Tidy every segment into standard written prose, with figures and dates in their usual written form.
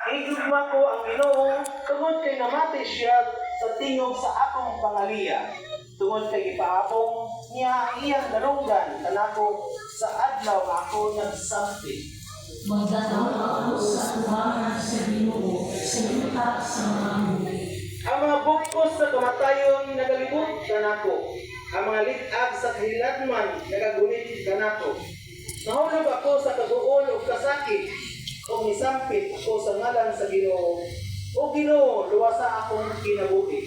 Igugma ko ang Ginoo tungod kay namatay siya sa tingog sa akong pangaliya. Tungod kay ipaabong niya ang iyang dalunggan kanako sa adlaw nga ako nagsampi. Magdanaw ako sa tuwangan sa Ginoo, sa yuta sa mga huli. Ang mga bukos sa kamatayon nagalibot kanako. Ang mga litag sa kahiladman nagagunit kanako. Nahulog ako sa kaguol o kasakit o misampit ako sa ngalan sa Ginoo. O Ginoo, luwasa akong kinabuhi.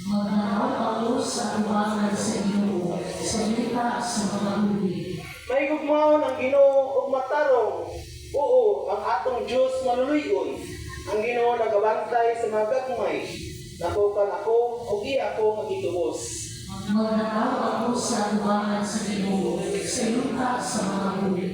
Magdanaw ako sa tuwangan sa Ginoo, sa yuta sa mga huli. May gugmaon ang Ginoo ug matarong. Oo, ang atong Diyos maluluyon. Ang Ginoo nagabantay sa mga gagmay. Nakukan ako ug iya ako magitubos. Magdanaw ako sa tuwangan sa Ginoo, sa yuta sa mga huli.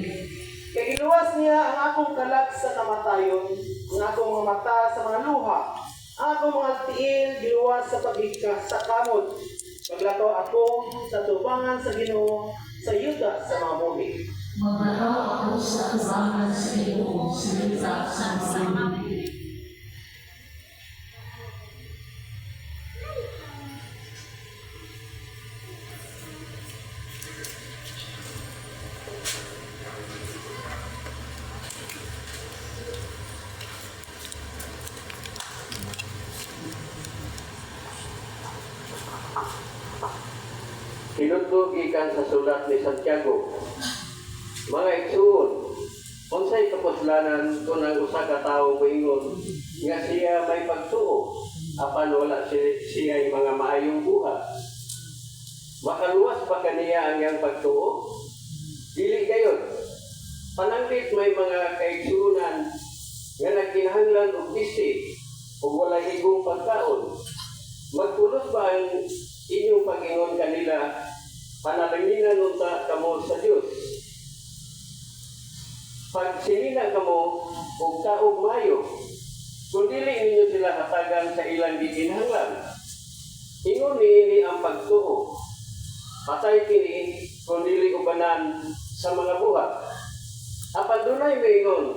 Kay giluwas niya ang akong kalag sa kamatayon, ang akong mga mata sa mga luha, ang akong mga tiil giluwas sa paghika sa kamot. Paglakaw ako sa tubangan sa Ginoo, sa yuta sa mga muli. Magdanaw ako sa tuwangan sa Ginoo, sa yuta sa mga huli. Hinudlog ikan sa sulat ni Santiago. Mga igsuon, unsay kapuslanan kung ang usa ka tawo moingon nga siya may pagtuo apan wala siya mga maayong buhat. Makaluwas ba kaniya ang iyang pagtuo? Dili gayon. Pananglit may mga kaigsuonan nga nagkinahanglan og bisti ug wala higong pagkaon. Magpulos ba ang inyong Panginoon kanila panalanginan unta kamo sa Dios? Pag sinina kamo ug taog mayo, kung dili ninyo sila hatagan sa ilang gikinahanglan, ingon niini ang pagtuo. Patay kini kung dili ubanan sa mga buhat. Apan dunay moingon,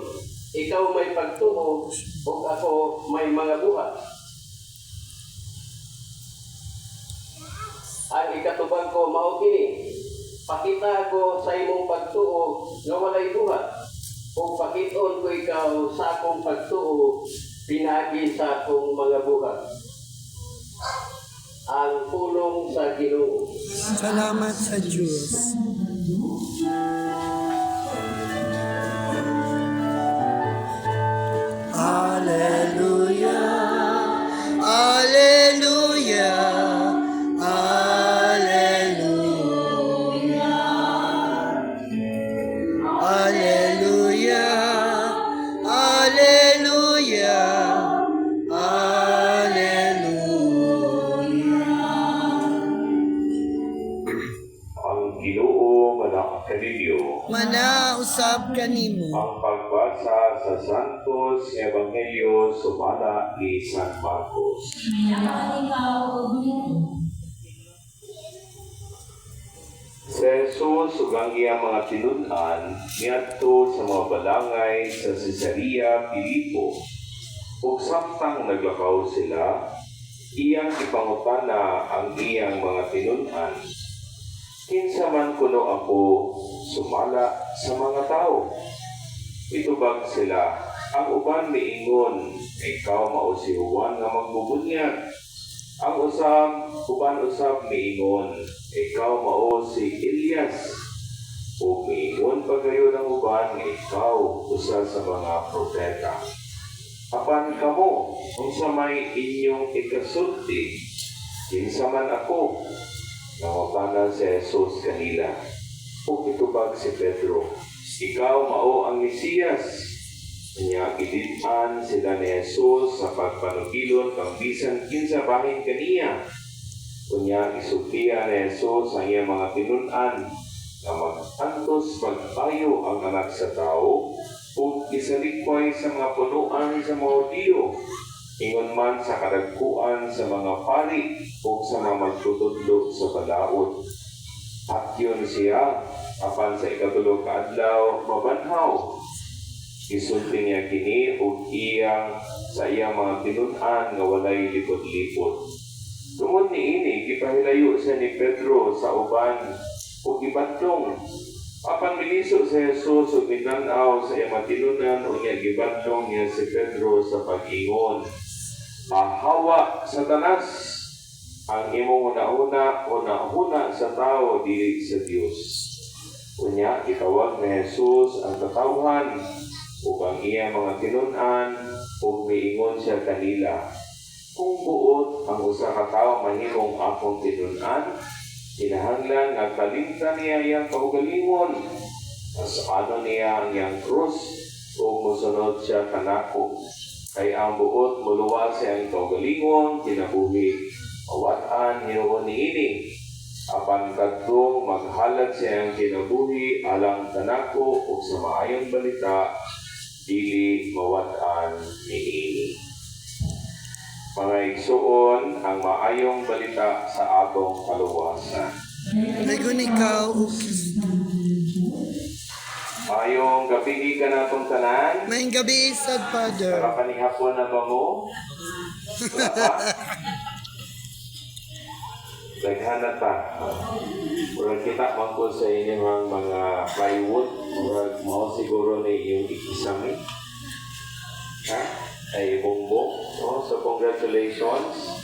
ikaw may pagtuo ug ako may mga buhat. Ang ikatubag ko mao kini, pakita ko sa imong pagtuo nga walay buhat, ug pakiton ko ikaw sa akong pagtuo pinagi sa akong mga buhat. Ang pulong sa Ginoo. Salamat sa Diyos. Alleluia, Alleluia, Alleluia, Alleluia, Alleluia, Alleluia. Ang Ginoo manakakanilyo. Manausap kanimo. Ang pagbasa sa Santos Ebanghelyo sumala ni San Marcos. Mayroon ikaw o Ginoo. Si Jesus ug ang iyang mga tinun-an niadto sa mga balangay sa Cesarea Filipo. Ug samtang naglakaw sila, iyang ipangutana ang iyang mga tinun-an. Kinsa man kuno ako sumala sa mga tao. Itubag sila, ang uban miingon, ikaw mao si Juan nga magbubunyag. Ang uban usab miingon, ikaw mao si Elias. O miingon pagayon ang uban nga ikaw usa sa mga propeta. Apan kamo, unsa may inyong ikasulti, kinsa man ako? Nangutana si Jesus kanila. O itubag si Pedro, ikaw mao ang Mesiyas. Kanya giditan sila ni Jesus sa pagpanugilon kang bisan kinsa bahin kaniya. Kunya isugtiya ni Jesus ang iyang mga tinun-an na mag-antos magpayo ang anak sa tao o isalikway sa mga punuan sa mga Hudiyo. Ingon man sa kadagkuan sa mga pari o sa mga magtutudlo sa balaod. At yun siya, apan sa ikatulog ka adlaw, mabanhaw. Isulti niya kini ug iyang sa iyang mga tinun-an nga walay lipod-lipod. Tungod niini gipahilayo siya ni Pedro sa uban ug gibadlong. Apan miliso si Jesus ug mitan-aw sa iyang mga tinunan unya gibadlong niya si Pedro sa pag-ingon. Mahawa Satanas, ang imong una-una sa tao dili sa Dios. Unya gitawag ni Jesus ang katawhan ug ang iyang mga tinun-an ug miingon siya kanila. Kung buot ang usa ka tawo mahimong akong tinun-an, kinahanglan nga kalimtan niya iyang kaugalingon. Nasakano niya ang iyang krus ug mosunod siya kanako. Kay ang buot muluwas siya ang kaugalingon, kinabuhi. Mawat-an hinuon niini. Apan kadtong maghalad siya ang kinabuhi alang kanako ug sa maayong balita, dili mawat-an niini. Mga igsuon, ang maayong balita sa atong kaluwasan. Dagon ikaw, Maayong gabi ka na itong tanan. maayong gabi, Sad Father. Nakapanihapon na ba mo? Wala pa? Daghan na ta. Murag kita man po sa inyong mga plywood. Murag mo siguro na iyong ikisami. Ha? Ay bongbong. No? So congratulations.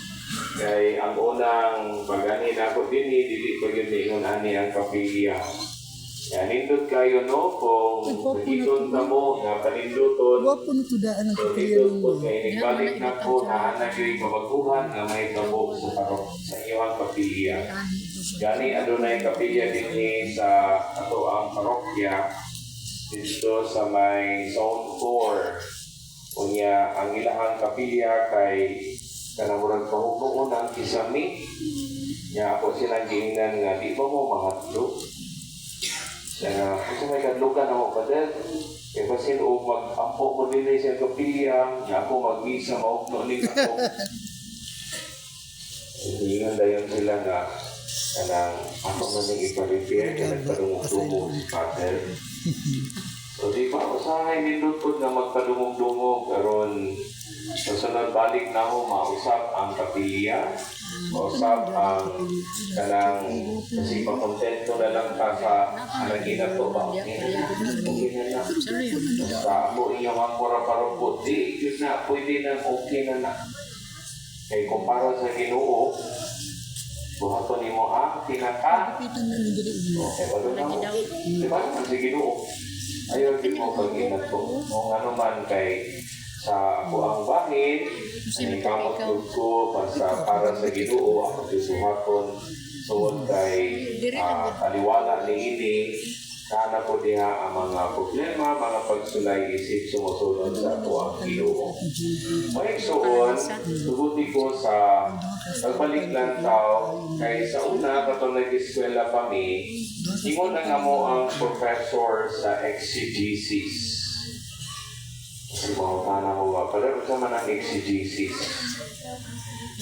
Kay ang unang pag-ani na ako din, dili pa yun ingon ani ang kapilya. Yan, nindot kayo no, kung nakikon ka mo, nga paninduton, Wapo na tudaan ang so kapilya nindot po mo. kay nagbalik na po na anak yung kabaguhan na may kabog sa parok sa iyong kapilya. Gani, adunay kapilya din sa ato ang parokya dito sa may Zone 4. Unya, ang ilahang kapilya kay kanamurang pahubuon ang kisami. Nya ako silang giingnan nga, di ba mo mahatlo? Kaya, kasi may kadlukan ako pa din. Kaya kasi o mag-ampo ko din na isang kapilya, nga ako mag-visa, maukno ni ako. Hihingan dayon sila nga, kanang ako man yung ipa-repair, kaya nagpadungog-dungog si Father. So di pa usahay nindot po na magpadungog-dungog, karon kasunod balik na ako, mausap ang kapilya, mausap ang kanang kasi makontento na lang ka sa alagin na to ba? Okay na na. Sa ako inyong ang para-parang puti, yun na, pwede na, okay na na. Kaya kumpara sa Ginoo, buhaton ni mo pinaka. Okay, wala na mo. Diba? Ang si Ginoo. Ayaw din mo pag-inat ko. Kung ano man kay sa ako ang bahin, ang ikamot ko para sa Ginoo, ako susuhaton suwod kay taliwala ni ini, kana po diha ang mga problema, mga pagsulay isip sumusunod sa ako ang Ginoo. May suon, tuguti ko sa pagbalik lang tao, kay sa una, katong nag-eskwela pa mi, ingon na nga mo ang professor sa exegesis. Kasi mahutana ko ba, pala sa man ang exegesis.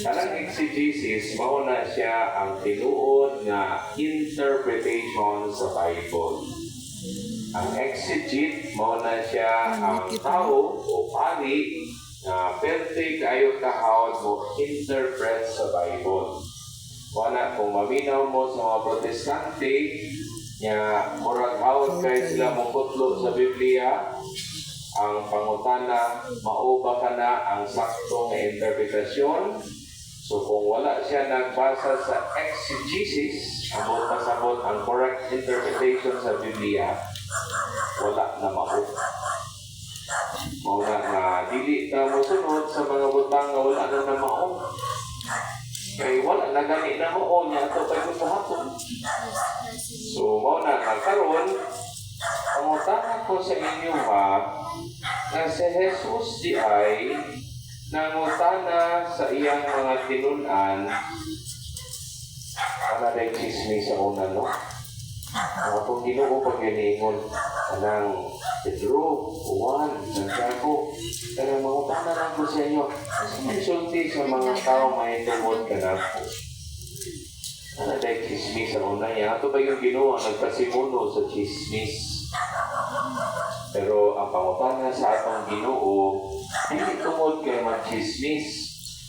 Kanang exegesis, mauna siya ang tinuod na interpretation sa Bible. Ang exegete, mauna siya ang tao o pari na pwede kayo kahawad mo interpret sa Bible. Wala, kung maminaw mo sa mga protestante, nga murag hawad kayo sila mong putlo sa Biblia, ang pangutana, mauba ka na ang saktong interpretasyon. So kung wala siya nagbasa sa exegesis, abot pasabot ang correct interpretation sa Biblia, wala na mao. Mauna nga, dili ka mo sunod sa mga butang nga wala na mao. Kaya wala na gani na mao niya ito tayo sa hapon. So mauna nga karon, pangutana ko sa inyo na si Jesus di ay nangutana sa iyang mga tinunan, ana day chismis sa una, no? Mga kung Ginoo pag giningon, anang Pedro, Juan, Santiago, kanang mangutana lang ko sa inyo, kasi mensulti sa mga tao may tungod ka na po. Ana day chismis sa una niya, ito ba yung Ginoo ang nagpasimuno sa chismis? Pero ang pangutana sa atong Ginoo dili tungod kay machismis,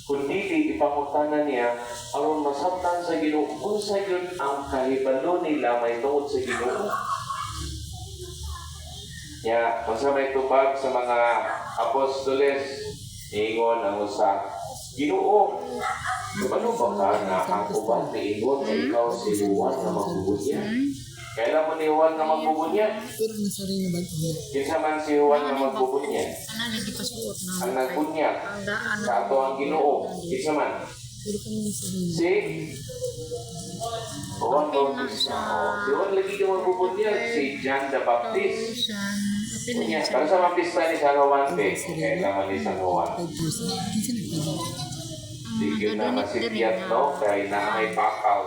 kundi ipangutana niya aron masabtan sa Ginoo unsa gyud ang kahibalo nila may tungod sa Ginoo. Ya, unsa may tubag sa mga apostoles, ingon ang usa, Ginoo, ano ba ka na ang uban ni ingon na ikaw si Juan na magbubunyag? Kailan mo ni Juan na magbubunyag? Pero nasa rin naman ito. Kinsa man si Juan na magbubunyag? Ana lagi pasuot na. Ang nagbunyag Ang daan sa ato ang Ginoo. Kinsa man? Pero kami nasa rin. Si Juan Bautista. Si Juan lagi ka magbubunyag. Si John the Baptist. Kunya, para sa mga pista ni San Juan Pe, kaya naman ni San Juan. 5%. Kinsa nagpagawa? Di yun na masigyat, no? Kaya na may pakal.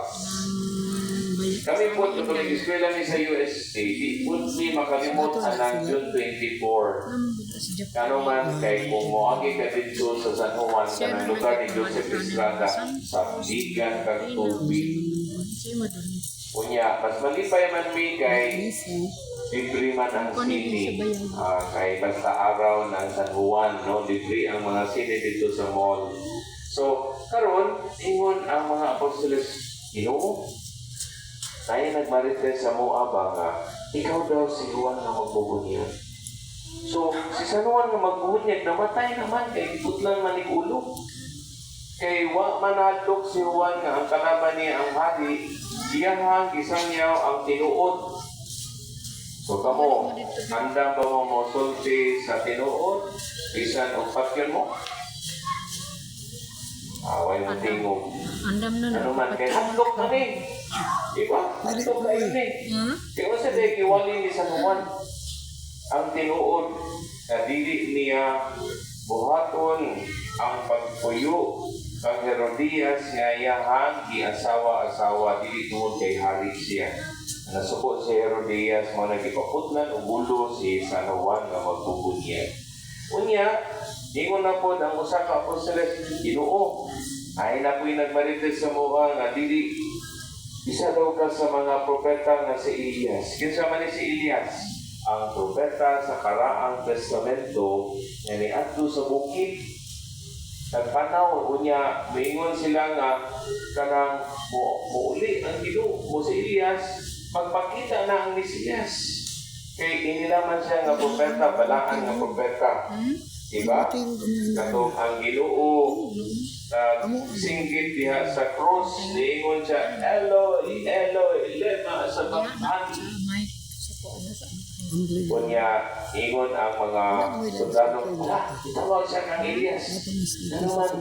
Kami po, ito nag-eskwela ni sa UST, di po ni makalimot ang June 24. Kano man kay kung moagi ka dito sa San Juan, kanang lugar ni Joseph Estrada, sa bigan kang tubig. Kunya, mas malipay man mi kay libre man ang sini. Kay basta araw ng San Juan, no? Libre ang mga sini dito sa mall. So, karon ingon ang mga apostoles, Ginoo, tayo nagmarites sa Moab nga, ikaw daw si Juan na magbubunyag. So, si San Juan na magbubunyag, namatay naman kay putlang manigulo. Kay wa manadlok si Juan nga ang kalaban niya ang hari, iyahang gisangyaw ang tinuod. So, kamo, handa ba mo mosulti sa tinuod? Bisan o patyon mo? Away mo tingog. Andam na Ano man, kaya handok man eh. Diba? Handok na yun eh. Kaya sa day, kiwali ni San Juan ang tinuod na dili niya buhaton ang pagpuyo kang Herodias nga iyahang giasawa-asawa dili tungod kay hari siya. Nasuko si Herodias mo nagipaputlan o gulo si San Juan nga magbubunyag. Unya, ingon na po ang usa ka apostoles, Ginoo, ay na po'y nagmarites sa mga nga dili isa daw ka sa mga propeta nga si Elias. Kinsa man ni si Elias? Ang propeta sa karaang testamento nga niadto sa bukid. Nagpanaw, unya, maingon sila nga kanang muuli ang Ginoo mo si Elias, magpakita na ang Mesiyas. Kay inilaman siya nga propeta, balaan nga propeta. Diba? Katong ang Ginoo singgit diha sa cross, niingon siya, Eloi, Eloi, lema sabachthani. Kunya, ingon ang mga sundalo, itawag siya kang Elias. Ano man,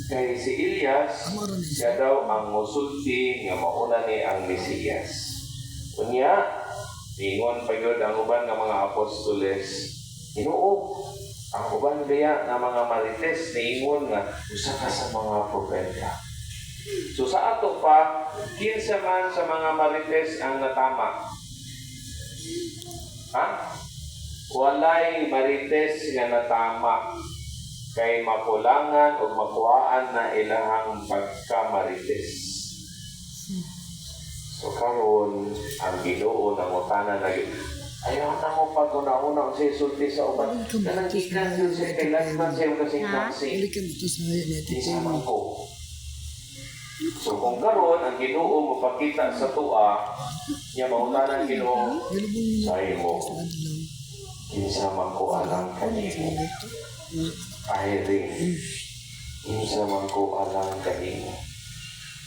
kay si Elias, siya daw ang musulti nga mauna ni ang Mesiyas. Kunya, ingon pa yun ang uban ng mga apostoles, Ginoo, ang uban kaya na mga marites, niingon nga, usa ka sa mga propeta. So sa ato pa, kinsa man sa mga marites ang natama. Ha? Walay marites nga natama kay mapulangan o makuhaan na ilahang pagkamarites. So karon ang Ginoo nangutana na ayaw na mo pag una-una sa isulti sa uban. Nanangkikan yun siya kailangan siya kasing-kasing. Uli ka mo ito sa ngayon natin. Isama ko. So kung karon ang Ginoo mapakita sa tua, niya mautanan Ginoo, sayo mo, kinsa man ko alang kanimo. Ay rin, kinsa man ko alang kanimo.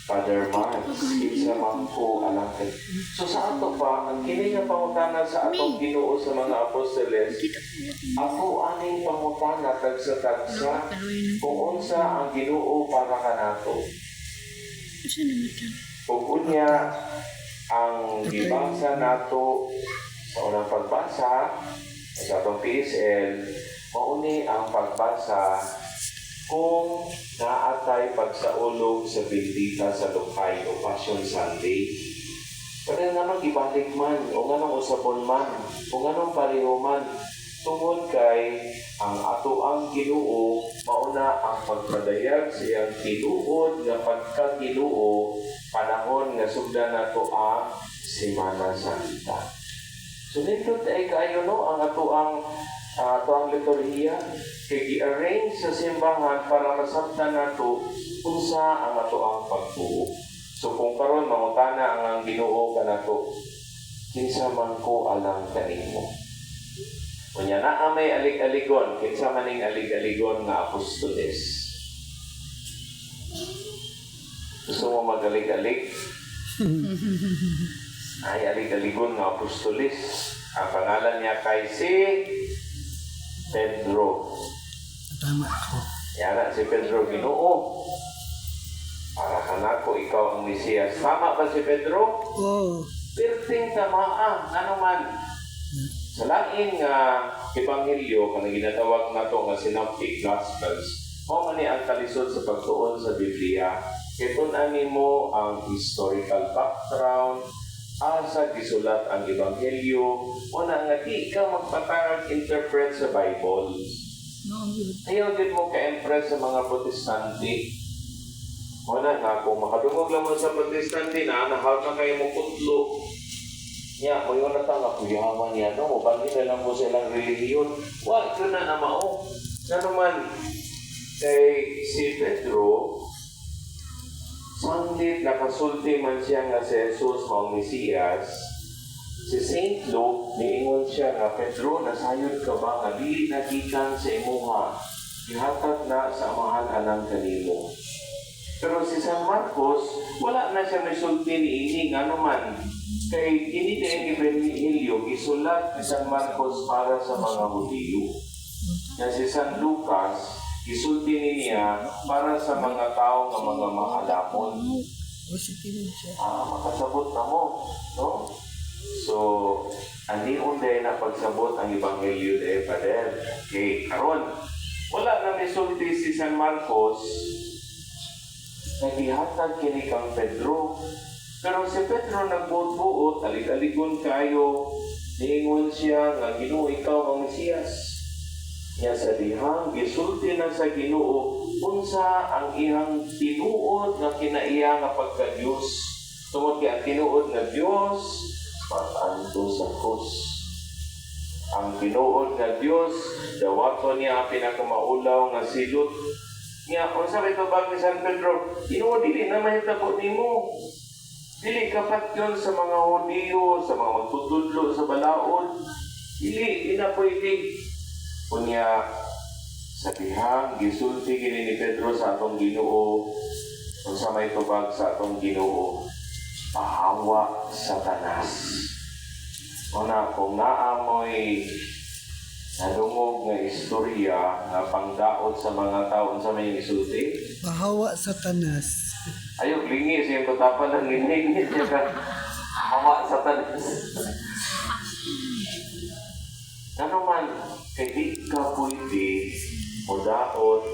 Father Mark, kinsa man ko alang kanimo. So sa ato pa, ang kini nga pangutana sa atong Ginoo sa mga apostoles, ako aning pangutana tagsa-tagsa kung unsa ang Ginoo para kanato. Ug unya ang gibasa nato sa unang pagbasa sa atong PSL, mauni ang pagbasa kung naatay pagsaulog sa bendita sa Lukay o Passion Sunday. Pero naman ibalik man o nganong usabon man o nganong pareho man tungod kay ang ato ang Ginoo mauna ang pagpadayag sa iyang tinuod nga pagka-Ginoo panahon nga sugdan nato ang Semana Santa. So nindot ay kaayo no ang ato ang liturhiya kay gi-arrange sa simbahan para masabtan nato unsa ang ato ang pagtuo. So kung karon mangutana ang Ginoo kanato, kinsa man ko alang kanimo. Unya naa may alig-aligon, kinsa man ning alig-aligon nga apostoles. Gusto mo magalig-alig? Ay alig-aligon nga apostoles. Ang pangalan niya kay si Pedro. Tama ako. Yan si Pedro Ginoo. Para kanako ikaw ang Mesiyas. Tama ba si Pedro? Oo. Perting tamaan. Ano man? Sa laing ebanghelyo, kanang ginatawag na ito nga Synoptic Gospels, mo man ang kalisod sa pagtuon sa Biblia. Kitunan mo ang historical background, asa gisulat ang ebanghelyo, o na nga di ka magpatarag interpret sa Bible. Ayaw din mo ka-impress sa mga protestante. O na nga, kung makadungog lang mo sa protestante nahaw na kayo mo kutlo. Nya, mo yun na nga, kuyaman niya, no? Bagay na lang mo sa ilang relihiyon. Wag yun na namao. Na naman, kay si Pedro, sanglit nakasulti man siya nga si Jesus maong Mesiyas, si Saint Luke, niingon siya nga, Pedro, nasayod ka ba nga dili nagikan sa imuha, ihatag na sa amahan anang kanimo. Pero si San Marcos, wala na siya may sulti ni ini nga naman. Kay hindi din ebanghelyo gisulat ni San Marcos para sa mga Hudiyo. Na si San Lucas, gisulti niya para sa mga tao nga mga mahalamon. Positive siya. Makasabot na mo, no? So, hindi unday na pagsabot ang ebanghelyo de Pader. Okay, karon wala na may sulti si San Marcos, nagihatag kini kang Pedro. Pero si Pedro nagbuot-buot, alig-aligon kayo, niingon siya nga Ginoo ikaw ang Mesiyas. Nya sa dihang gisulti na sa Ginoo unsa ang iyang tinuod nga kinaiya nga pagka-Dios. Tungod kay ang tinuod nga Dios patanto sa krus. Ang tinuod nga Dios dawaton niya ang pinakamaulaw nga silot. Nya unsa may tubag ni San Pedro, Ginoo dili na mahitabo nimo. Dili kapat yun sa mga Hudiyo, sa mga magtutudlo sa balaod. Dili na pwede. Kunya, sa dihang, gisulti gini ni Pedro sa atong Ginoo, kung sa may tubag sa atong Ginoo, pahawa Satanas. Una, kung naamoy nadungog nga istorya nga pangdaot sa mga tao sa may isulti, Pahawa Satanas. ayaw, lingi siya yung kutapan ng lingi niya ka. Hawa Satanas. Ano man, kay di ka pwede o daot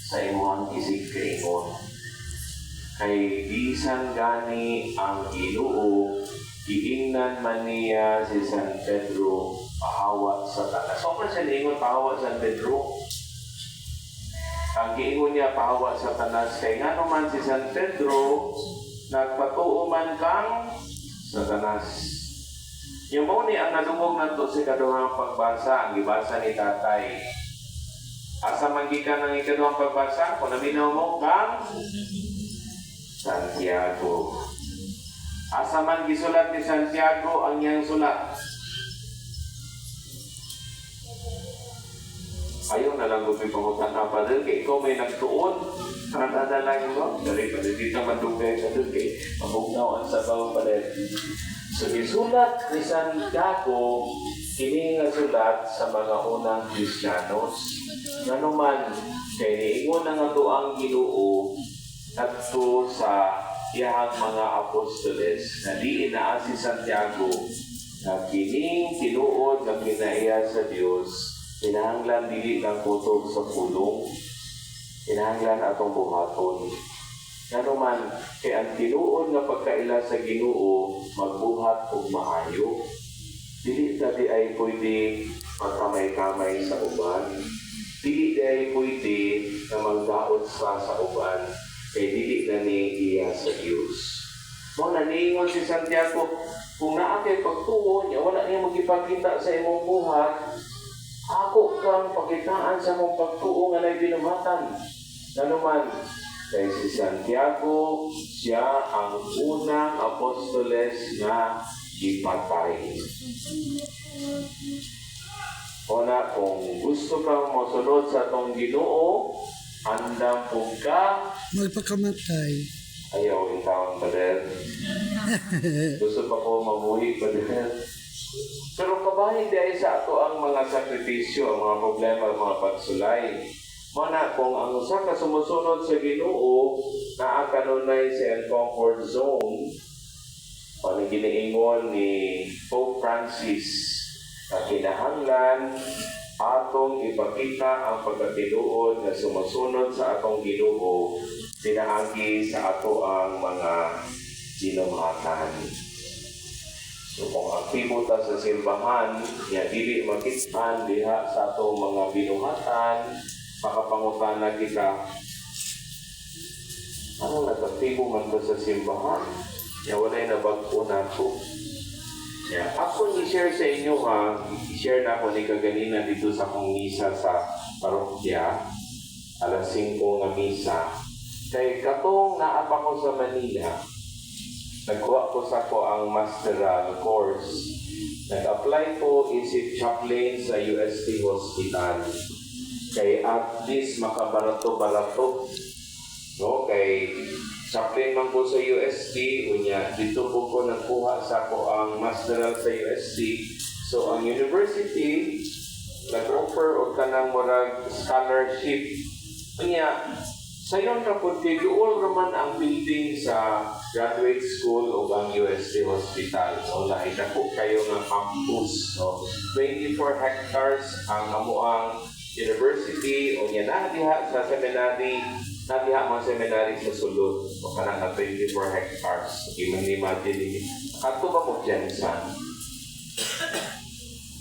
sa imuhang isig kaingon. Kay bisan gani ang Ginoo, giingnan man niya si San Pedro, pahawa Satanas. So, siya niingon pahawa San Pedro? Ang giingon niya pahawa Satanas kay nga naman si San Pedro nagpatuo man kang Satanas. Yung mo ni ang nadungog na to sa ikaduhang pagbasa, ang gibasa ni tatay. Asa man gikan ang ikaduhang pagbasa, kung naminaw mo kang Santiago. Asa man gisulat ni Santiago ang iyang sulat. Ayaw na lang gupi pangutan na pa doon, kaya ikaw may nagtuon. Kanada lang mo, dali pa dito madugay sa doon, kaya mabugnaw ang sabaw pa rin. So, isulat ni Santiago, kini nga sulat sa mga unang Kristiyanos. Nga naman, kaya niingon na nga ang Ginoo nagto sa iyahang mga apostoles na di inaa si Santiago na kining tinuod na kinaiya sa Diyos. Kinahanglan dili ng kutob sa pulong, kinahanglan atong buhaton. Nga man, kay ang tinuod nga pagkaila sa Ginoo, magbuhat og maayo. Dili tabi ay pwede magkamay-kamay sa uban. Dili ay pwede na magdaot sa uban, kay dili na ni iya sa Diyos. Mo naningon si Santiago, Kung naa kay pagtuo niya, wala niya magipakita sa imong buhat, ako kang pakitaan sa mong pagtuo nga na'y binuhatan. Nanuman, kay si Santiago, siya ang unang apostoles na ipatay. Una, kung gusto kang masunod sa itong Ginoo, andam po ka, Magpakamatay. ayaw ikaw ang badel. Gusto pa ko mabuhi badel. Pero kabahin dahil sa ato ang mga sakripisyo, ang mga problema, ang mga pagsulay. Mana kung ang usa ka sumusunod sa Ginoo, naa kanunay sa comfort zone, o giniingon ni Pope Francis, na kinahanglan atong ipakita ang pagkatinuod na sumusunod sa atong Ginoo pinaagi sa ato ang mga binuhatan. So kung aktibo ta sa simbahan, ya dili makitaan diha sa atong mga binuhatan, makapangutana kita, ano nag-aktibo man ta sa simbahan? Ya walay na bag-o nato. Ya, ako i-share sa inyo ha, i-share na ako ni kaganina dito sa akong misa sa parokya, alas 5 nga misa. Kay katong naapa ko sa Manila, nagkuha ko sa ko ang masteral course. Nag-apply ko isip chaplain sa UST Hospital. Kay at least makabarato-barato. No? Kay chaplain man ko sa UST, unya dito po ko nagkuha sa ko ang masteral sa UST. So ang university nag-offer og kanang murag scholarship. Unya sayon ra pud kay duol raman ang building sa graduate school o ang UST Hospital. So lahi dako kayo nga campus. So 24 hectares ang amuang university unya na diha sa seminary. Nadiha mga seminary sa sulod o kanang na 24 hectares. Imagine, kato ba mo Jensan?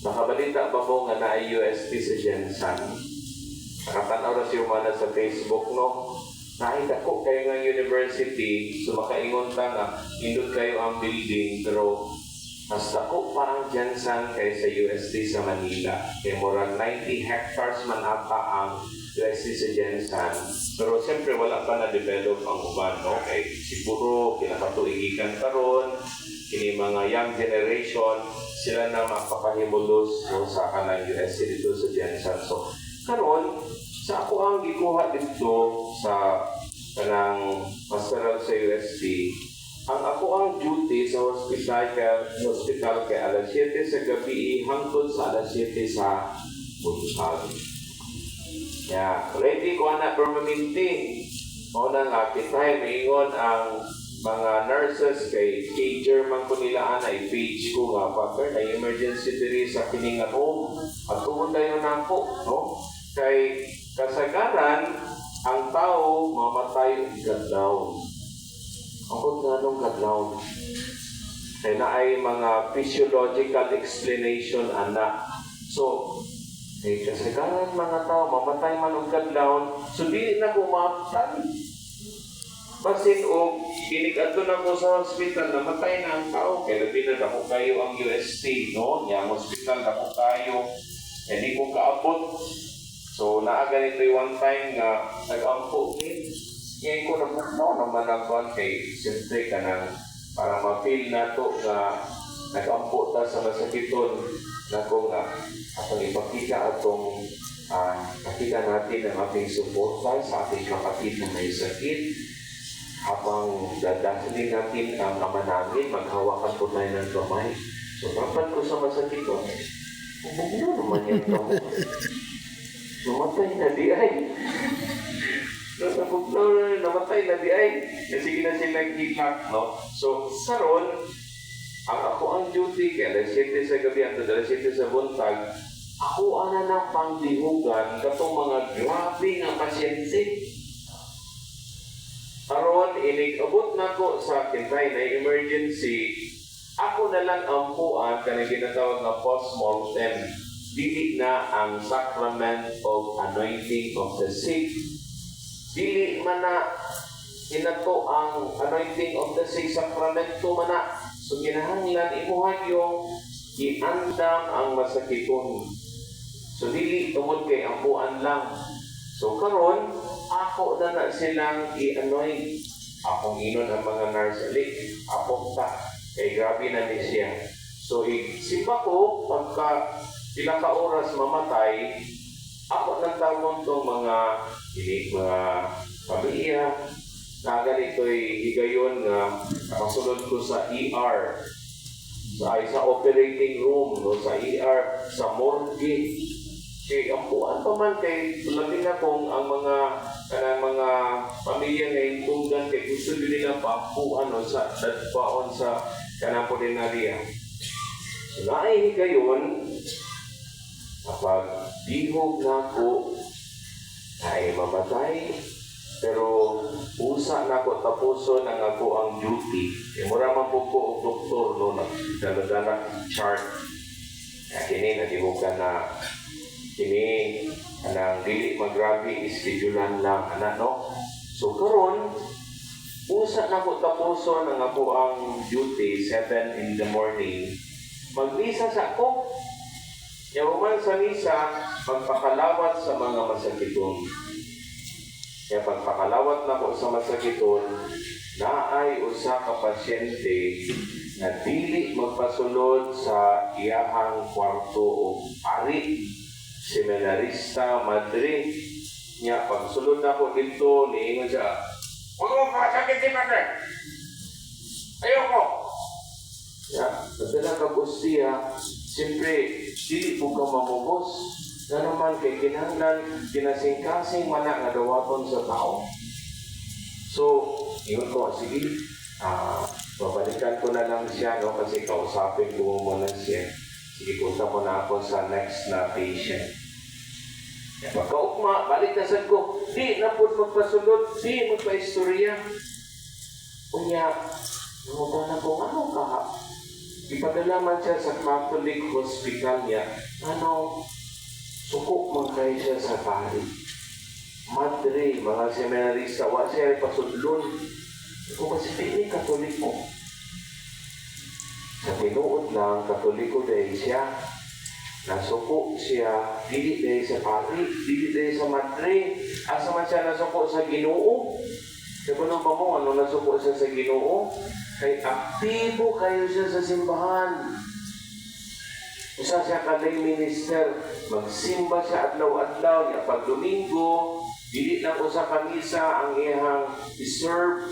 Nakabalita ba mo nga na UST sa Jensan? Nakatanaw na siya mana sa Facebook, no? Nakita ko kayo ng university, so makaingon ta nga, indot kayo ang building, pero mas dako parang Jensan kay sa UST sa Manila. Kaya murang 90 hectares man ata ang UST sa Jensan. Pero siyempre wala pa na-develop ang uban, no? Kaya siguro kinakatuigikan karon kini mga young generation, sila na mapakahimulos no, sa kanang UST dito sa Jensan. So, karon sa ako ang gikuha dito sa kanang pastoral sa UST, ang ako ang duty sa hospital kay alas 7 sa gabi hangtod sa alas 7 sa buntag. Ya, ready ko na permanente. O na nga, kitay, maingon ang mga nurses kay German ko nila ana, i-page ko nga pa, pero na emergency diri sa kining home. At tuon tayo na po, no? Kay kasagaran, ang tao mamatay kadlaw. Ako nga nung kadlaw. Kaya na ay mga physiological explanation anak. So, kasagaran mga tao, mamatay man og kadlaw, so dili na ko maaptan. Basin o ginig-adto na ko sa hospital, namatay na ang tao, kaya labi na dako kayo ang UST, no? Yang hospital dako kayo, hindi ko kaabot. So, naaga nito yung one time nga nag-ampo din. Ngayon ko nabuknaw naman ang kay siyempre ka nang para ma-feel na to na nag-ampo ta sa masakiton na kung atong ipakita atong nakita natin ang ating suporta sa ating kapatid na may sakit habang dadasalin natin ang ama namin, maghawakan po tayo ng kamay. So, dapat ko sa masakiton, bugno naman yan kamo. Namatay na di ay. Namatay na di ay. Kasi na silang hilak, no? So, karon ang ako ang duty kaya alas 7 sa gabi at alas 7 sa buntag, ako ana ng pangdihugan katong mga grabe nga pasyente. Karon inig-abot na ko sa kintay na emergency, ako na lang ang puan kanang ginatawag na post-mortem. Dili na ang sacrament of anointing of the sick. Dili man na inato ang anointing of the sick sacramento man na. So kinahanglan imuhag yung iandam ang masakiton. So dili tungod kay ampuan lang. So karon ako na silang i-anoint. Akong inon ang mga nurse alik. Ako ta. Kay grabe na ni siya. So sipa ko pagka ilang ka oras mamatay, ako nagtawon tong mga pamilya na ganito'y higayon nga nakasunod ko sa ER, sa operating room, no, sa ER, sa morgue. Kaya ampuan pa man kay labi na kung ang mga pamilya ngayon tunggan kay gusto nila paampuan no, sa dadpaon sa kanang ordinarya. So naay higayon kapag bihog na ko ay mamatay, pero usa na ko tapuson ang ako ang duty. Mura man po ko og doktor no, nagdala chart. Kini nagibukan na kini anang dili magrabe ischedulean lang ana no. So karon usa na ko tapuson ang ako ang duty 7 in the morning. Magbisa sa ako. Yaman sa misa, magpakalawat sa mga masakiton. Kaya pagpakalawat na ko sa masakiton, naay usa ka pasyente na dili magpasulod sa iyahang kwarto o ari, seminarista, madre. Nya pagsulod na ko dito, niingon siya, "Huwag mo pasakit si Padre! Ayoko!" Ya, padala ka siya, siyempre, dili po ka mamubos. Na naman kay kinahanglan, kinasing-kasing mana nga dawaton sa tao. So, ingon ko, sige, babalikan ko na lang siya, no, kasi kausapin ko muna siya. Sige, punta ko na ako sa next na patient. Pagkaukma, balik na sad ko, di na po magpasulod, di magpa-istorya. Unya, namutan na ko, ano ka? Ipadala man siya sa Catholic Hospital niya. Suko man kayo siya sa pari. Madre, mga seminarista, wa siya ipasudlon. Kung kasi pili, Katoliko. Sa tinuod lang, Katoliko dahil siya. Nasuko siya, dili dahil sa pari, dili dahil sa madre. Asa man siya nasuko sa Ginoo. Sabi nung pa mo, ano nasuko siya sa Ginoo? Kay aktibo kayo siya sa simbahan. Usa siya ka lay minister, magsimba siya adlaw-adlaw, niya pag Domingo, dili lang usa ka misa ang iyang iserve.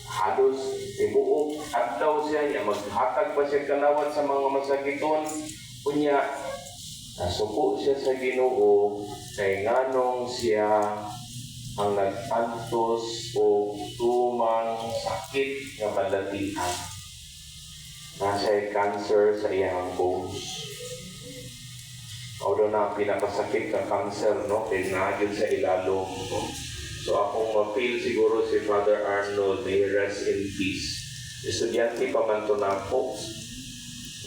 Halos tibuok adlaw siya, niya maghatag pa siya kalawat sa mga masakiton. Kunya, nasuko siya sa Ginoo, kay nganong siya ang nag-antos o tumang sakit nga balatian. Nasa'y cancer sa iyang bones. Although na pinakasakit na cancer, no? Kaya nagyod sa ilalong. No? So akong ma-feel siguro si Father Arnold, may rest in peace. Estudyante pa man to na po.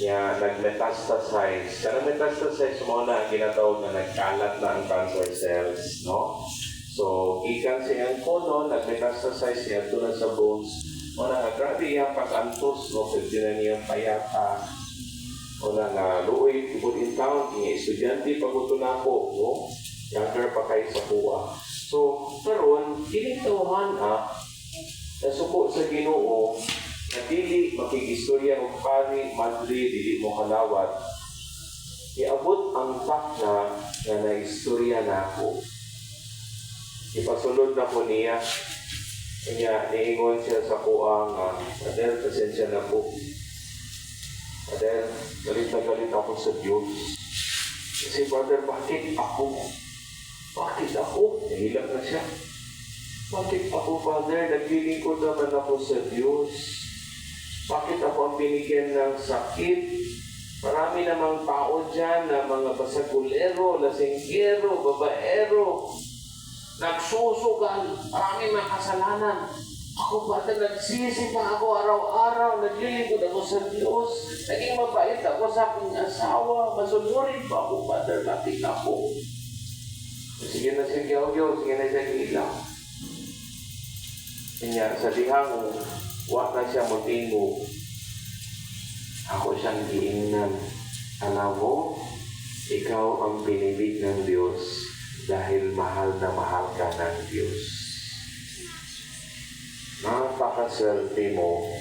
Nag-metastasize. Sa nag-metastasize mo na ang ginatawag na nagkalat na ang cancer cells, no? So, ikan siyang kono, nag-metastasize niya doon sa bones. O na nga, grabe yung pag-antos, no? Pwede na niya payata. O na nga, luoy, tibod in town, yung estudyante, paguto na ako, no? Younger pa kayo sa kuha. So, karon kinitawhan nasuko sa Ginoo, na dili makikistorya o pari, madre, dili mo kalawat. Iabot ang takna na naistorya na ako. Ipasulod na po niya. Kanya, niingon siya sa kuang, Father, pasensya na po. Father, galit na galit ako sa Diyos. Kasi, Father, bakit ako? Bakit ako? Nahilap na siya. Bakit ako, Father? Nagpiling ko naman ako sa Diyos. Bakit ako ang binigyan ng sakit? Marami namang tao dyan na mga basagulero, lasinggero, babaero, nagsusugal, marami mga kasalanan. Ako ba nagsisi pa ako araw-araw, naglilingkod ako sa Diyos, naging mabait ako sa aking asawa, masunurin pa ako, Father, lapit ako. Sige na siya gyaw-gyaw, sige na siya gilaw. Kanya, sa dihang, wak na siya motingo. Ako siyang giingnan. Alam mo, ikaw ang pinili ng Diyos dahil mahal na mahal ka ng Diyos. Napakaswerte mo,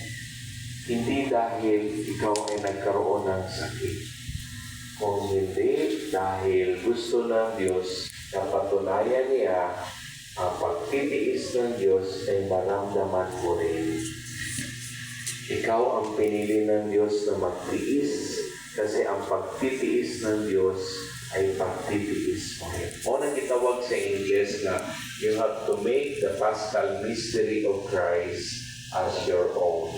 hindi dahil ikaw ay nagkaroon ng sakit, kung hindi dahil gusto ng Diyos na patunayan niya ang pagtitiis ng Diyos ay maramdaman mo rin. Ikaw ang pinili ng Diyos na magtiis kasi ang pagtitiis ng Diyos ay pagtitiis mo rin. O nang itawag sa English na you have to make the paschal mystery of Christ as your own.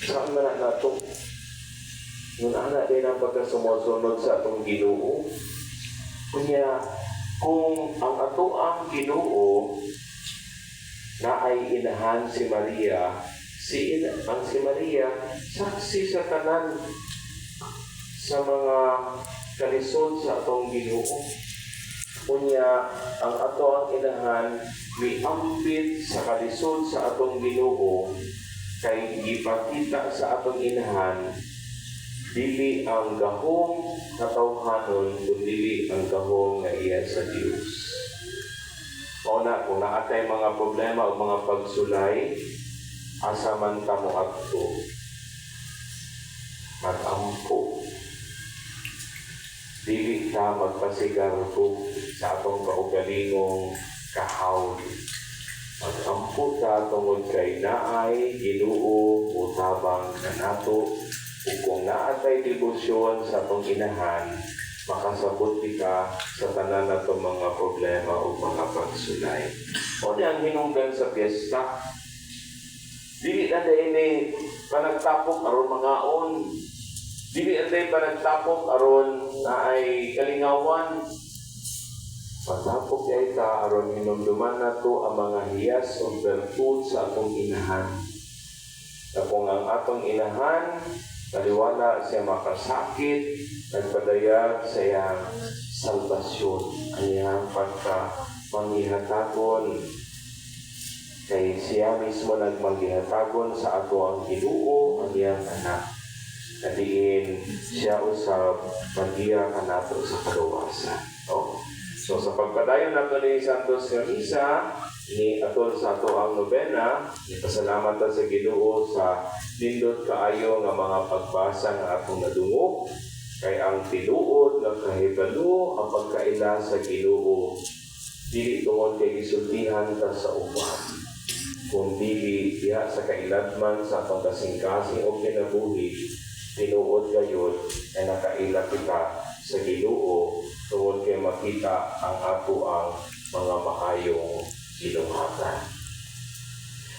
Saan man na ito? Nung anak din ang pagkasumusunod sa atong Ginoo. Kunya, kung ang ato ang Ginoo na ay inahan si Maria, si Maria, saksi sa tanan sa mga kalisod sa atong Ginoo. Kunya, ang ato ang inahan, miambit sa kalisod sa atong Ginoo, kay ipakita sa atong inahan, dili ang gahong katawhanon, kundi ang gahong nga iya sa Dios. Una, kung naatay mga problema o mga pagsulay, asa man ta mo adto, mag-ampo. Dili ta magpasigarbo sa atong kaugalingong kahawd. Mag-ampo ta tungod kay naay Ginoo utabang kanato. Ug kung naatay debosyon sa atong inahan, makasabot ka sa tanan natong mga problema o mga pagsulay. O ang hinungdan sa piyesta, dili na dahil panagtapok aron mangaon. Dili na dahil panagtapok aron na ay kalingawan. Pagtapok ay ka aron hinumduman na to ang mga hiyas o bertud sa atong inahan. Na kung ang atong inahan, naliwala siya makasakit, nagpadayag sa iyang salvasyon, ang iyang pagka-manghihatagon. Kay siya mismo nagmanghihatagon sa ato ang Ginoo, ang iyang anak. Nadiin siya usab, maghiya ka nato sa kaluwasan. No? So sa pagpadayon nato ni Santos Camisa, ni atol sa ato ang nobena, ipasalamat ta sa Ginoo sa nindot kaayo nga mga pagbasa nga atong nadungog, kay ang tinuod nga kahibalo ang pagkaila sa Ginoo dili tungod kay gisultihan ta sa uban, kung dili diha sa kailadman sa atong kasing-kasing o kinabuhi, tinuod gayud ay nakaila kita sa Ginoo tungod kay makita ang ato ang mga maayong iluhatan.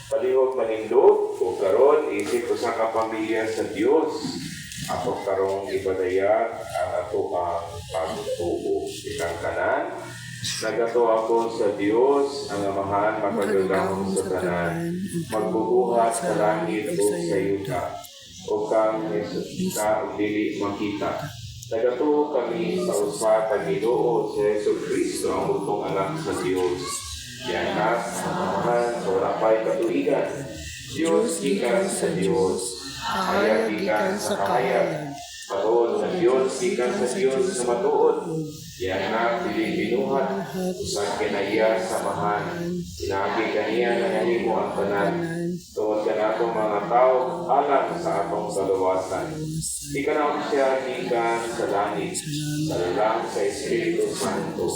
Palihog manindog o karon isip ko sa kapamilya sa Dios, ato karong ibadayag ang ato ang pagtuo. Ikang kanan, nagato ako sa Dios ang amahan mapagagahon sa tanan, magbubuhat sa langit o sa yuta, o kang ka dili makita. Nagato kami sa usa ka Ginoo si Jesucristo ang butong anak sa Dios. Yakas, amahan, sa wala pa'y katuigan. Diyos gikan sa Diyos, hayag gikan sa kahayag. Patuod sa Diyos gikan sa Diyos sa matuod. Yanak, dili binuhat, usag kinaiya sa mahan. Sinagi kaniya na nahimo ang tanan. Tungod ka na itong mga tao, alam sa atong kaluwasan. Ikanaw siya gikan sa langit, sa lalang sa Espiritu Santo.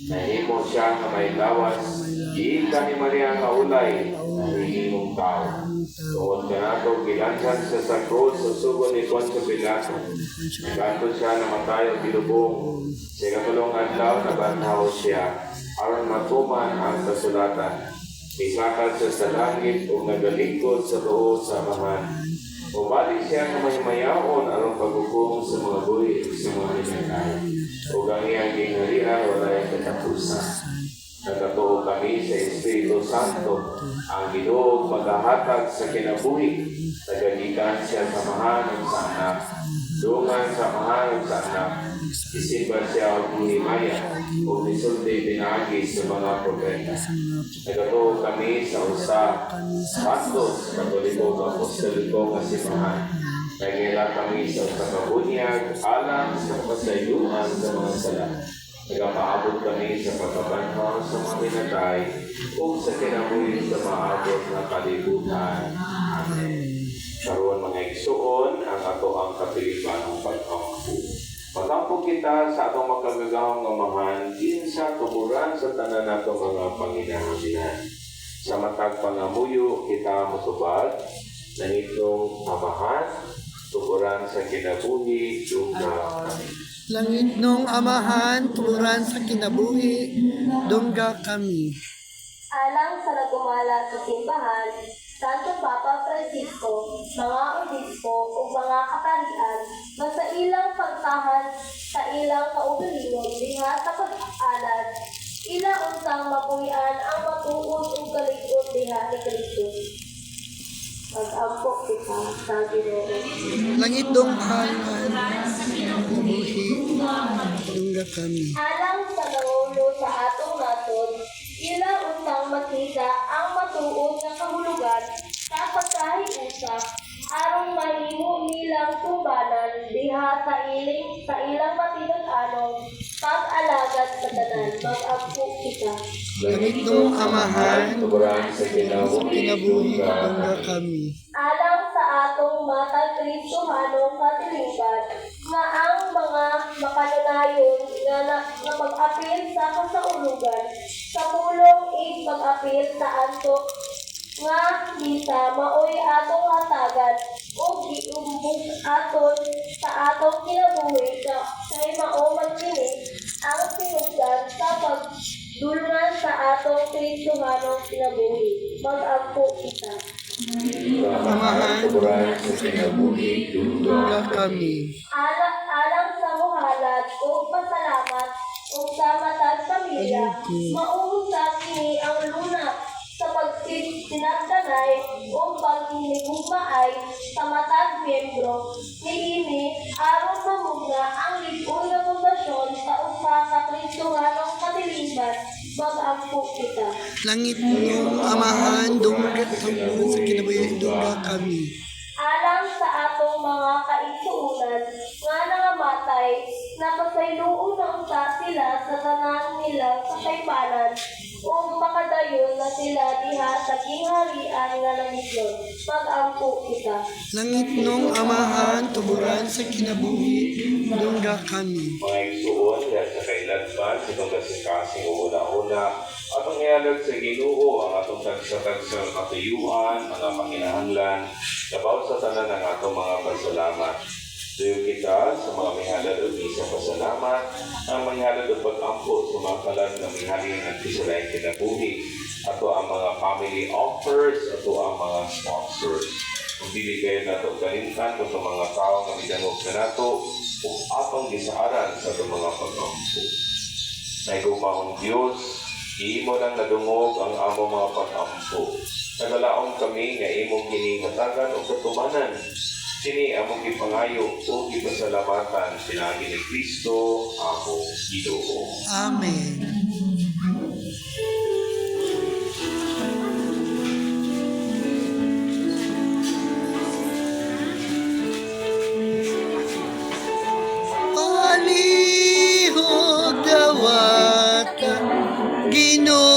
Nahimo siya na may lawas, giika ni Maria nga ulay, nahihimong tao. Tungod ka na itong gilansan sa sakot sa sugo ni Poncio Pilato. Nagkanto siya na matayo bilubong. Sa katulong adlaw na banhaw siya, aron matuman ang kasulatan. Misakad siya sa langit o nagalingkod sa tuo sa amahan. Umalik siya na mahimayaon aron paghukom sa mga buhi o sa mga hinagay. O ang iyang gingharian wala yung katapusan. Nagkatuo kami sa Espiritu Santo, ang Ginoo maghahatag sa kinabuhi. Nagagikan siya sa mahanon sa anak, dungan sa mahanon sa anak, Isimba siya o hinimaya o nisulti pinagi sa mga propeta. Nagatuo kami sa usa, Santos, Katoliko, Apostoliko, nga simbahan. Nagila kami sa usa ka bunyag, alang sa kasayuan sa mga sala. Nagapaabot kami sa pagkabanhaw sa mga pinatay o sa kinabuhi sa maabot na kalibutan. Amen. Karoon mga igsuon, ang ato ang kapilipan ng pag-ampo. Matampo kita sa atong magkagagawang amahan, din sa tuburan sa tanan nato mga panginahanginan. Sa matag pangamuyo, kita musubad, na itong amahan, tuburan sa kinabuhi, dungga kami. Langit nung amahan, tuburan sa kinabuhi, dungga kami. Alang sa nagumala sa simbahan, Santo Papa Francisco, mga obispo o mga kaparian, sa ilang pagtahan sa ilang kaugalingon diha sa pag-alad, ila untang mapuyan ang matuod o kalikot diha ni Kristo. Pag-ampok kita sa Ginoo. Langit nung amahan, kinabuhi, dungga kami. Alang sa nangulo sa atong naton, ila untang makita ang matuod nga kahulugan sa pagkahiusa aron mahimo nilang tubanan diha sa ilang matinud-anon pag-alagad sa tanan mag-agpo kita. Langit nung amahan, tuburan sa kinabuhi, kinabuhi, dungga dungga kami. kami. Alang sa atong matag Kristohanong katilipan nga ang mga makananayon nga pag-apil sa kasaulugan sa pulong pag-apil sa antok nga misa maoy atong hatagan o giumbog aton sa atong kinabuhi kay mao magkini ang sinugdan sa pagdulngan sa atong Kristohanong kinabuhi. Mag-agpo kita. Amahan, tuburan sa kinabuhi, Dungga dungga kami. Alang sa muhalad o pasalamat o sa matag pamilya, mauusap kini ang luna sa pagsinagdanay o paghinigugmaay sa matag miyembro niini aron mamugna ang lig-on nga pundasyon sa usa ka Kristohanong katilipan mag-agpo kita. Langit nung amahan, dungga tuburan sa kinabuhi, dungga kami. Alang sa atong mga kaigsuunan nga nangamatay, napasayloon na unta sila sa tanan nilang kasaypanan o makadayon na sila diha sa gingharian nga langitnon. Mag-ampo kita. Langit nung amahan, tuburan sa kinabuhi, dungga kami. mga igsuon dahil sa kailanman, itong kasing-kasing una-una, at ang ialag sa Ginoo ang atong tagsa-tagsang katuyuan, mga panginahanglan, labaw sa tanan ng atong mga pasalamat. Tuyo kita sa mga mihalad o sa pasalamat, ang mihalad o pag-ampo sa mga kalan na mihalin ng pisalay kinabuhi, ato ang mga family offers, ato ang mga sponsors. Kung dili kayo nato kalimtan kung sa mga tao na midangog na nato, kung atong gisaaran sa itong mga pag-ampo. Naigumahong Diyos, imo lang nadungog ang amo mga pag-ampo. Nagalaom kami nga imong kiningatagan o katumanan. Sini among ipangayo o ipasalamatan pinagi ni Kristo, among Ginoo. Amen. Palihog dawat, Ginoo